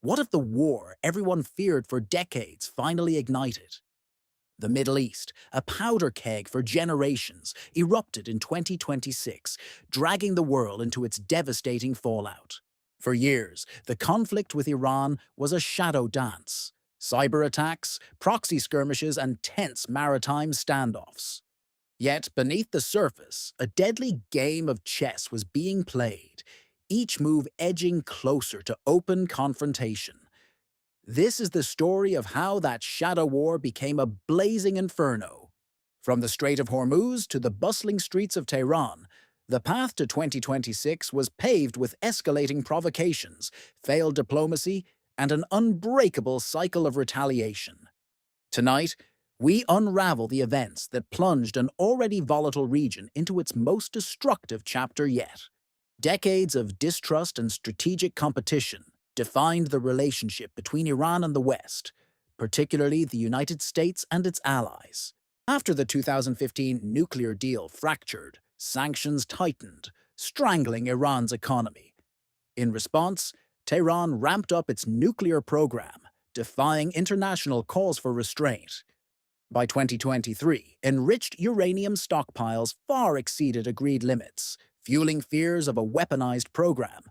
What if the war everyone feared for decades finally ignited? The Middle East, a powder keg for generations, erupted in 2026, dragging the world into its devastating fallout. For years, the conflict with Iran was a shadow dance. Cyber attacks, proxy skirmishes, and tense maritime standoffs. Yet, beneath the surface, a deadly game of chess was being played, each move edging closer to open confrontation. This is the story of how that shadow war became a blazing inferno. From the Strait of Hormuz to the bustling streets of Tehran, the path to 2026 was paved with escalating provocations, failed diplomacy, and an unbreakable cycle of retaliation. Tonight, we unravel the events that plunged an already volatile region into its most destructive chapter yet. Decades of distrust and strategic competition defined the relationship between Iran and the West, particularly the United States and its allies. After the 2015 nuclear deal fractured, sanctions tightened, strangling Iran's economy. In response, Tehran ramped up its nuclear program, defying international calls for restraint. By 2023, enriched uranium stockpiles far exceeded agreed limits, fueling fears of a weaponized program.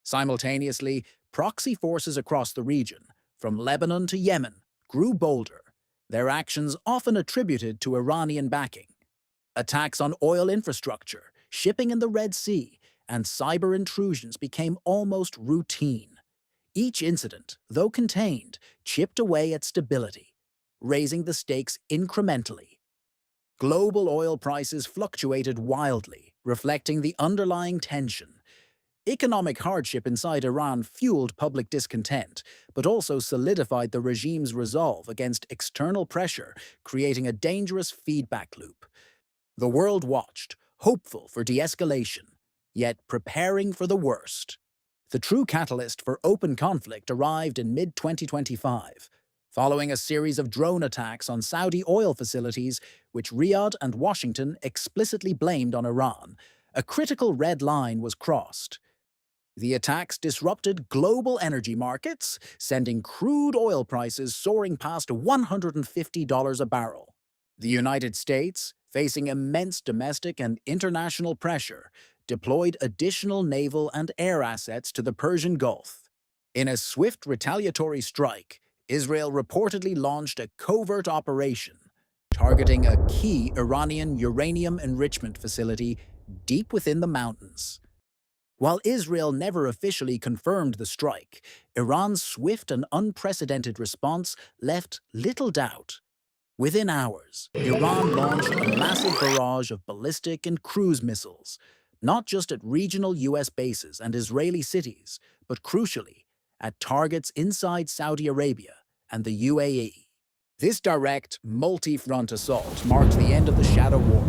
Simultaneously, proxy forces across the region, from Lebanon to Yemen, grew bolder, their actions often attributed to Iranian backing. Attacks on oil infrastructure, shipping in the Red Sea, and cyber intrusions became almost routine. Each incident, though contained, chipped away at stability, raising the stakes incrementally. Global oil prices fluctuated wildly, reflecting the underlying tension. Economic hardship inside Iran fueled public discontent, but also solidified the regime's resolve against external pressure, creating a dangerous feedback loop. The world watched, hopeful for de-escalation, yet preparing for the worst. The true catalyst for open conflict arrived in mid-2025, following a series of drone attacks on Saudi oil facilities, which Riyadh and Washington explicitly blamed on Iran. A critical red line was crossed. The attacks disrupted global energy markets, sending crude oil prices soaring past $150 a barrel. The United States, facing immense domestic and international pressure, deployed additional naval and air assets to the Persian Gulf. In a swift retaliatory strike, Israel reportedly launched a covert operation, targeting a key Iranian uranium enrichment facility deep within the mountains. While Israel never officially confirmed the strike, Iran's swift and unprecedented response left little doubt. Within hours, Iran launched a massive barrage of ballistic and cruise missiles, not just at regional U.S. bases and Israeli cities, but crucially, at targets inside Saudi Arabia and the UAE. This direct, multi-front assault marked the end of the shadow war.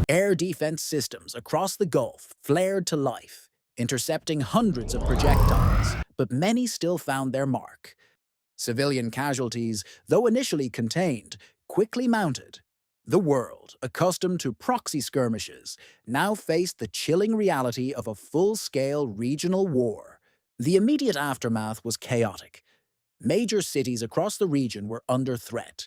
Air defense systems across the Gulf flared to life, intercepting hundreds of projectiles, but many still found their mark. Civilian casualties, though initially contained, quickly mounted. The world, accustomed to proxy skirmishes, now faced the chilling reality of a full-scale regional war. The immediate aftermath was chaotic. Major cities across the region were under threat.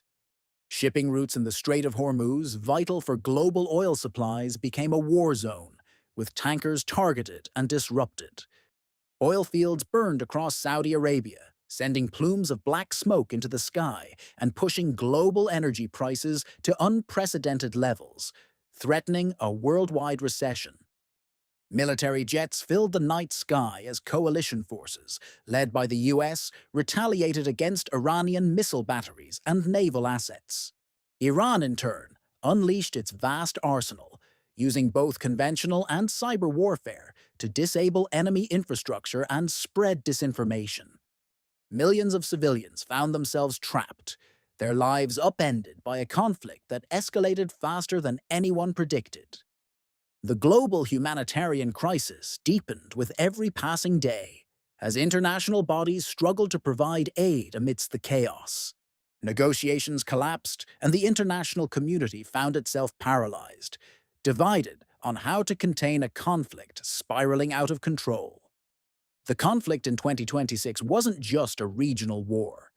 Shipping routes in the Strait of Hormuz, vital for global oil supplies, became a war zone, with tankers targeted and disrupted. Oil fields burned across Saudi Arabia, sending plumes of black smoke into the sky and pushing global energy prices to unprecedented levels, threatening a worldwide recession. Military jets filled the night sky as coalition forces, led by the US, retaliated against Iranian missile batteries and naval assets. Iran, in turn, unleashed its vast arsenal, using both conventional and cyber warfare to disable enemy infrastructure and spread disinformation. Millions of civilians found themselves trapped, their lives upended by a conflict that escalated faster than anyone predicted. The global humanitarian crisis deepened with every passing day, as international bodies struggled to provide aid amidst the chaos. Negotiations collapsed, and the international community found itself paralyzed, divided on how to contain a conflict spiraling out of control. The conflict in 2026 wasn't just a regional war.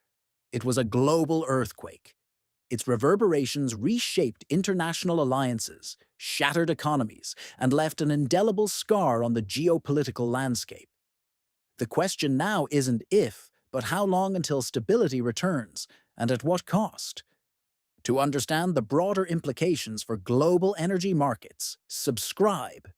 It was a global earthquake. Its reverberations reshaped international alliances, shattered economies, and left an indelible scar on the geopolitical landscape. The question now isn't if, but how long until stability returns, and at what cost? To understand the broader implications for global energy markets, subscribe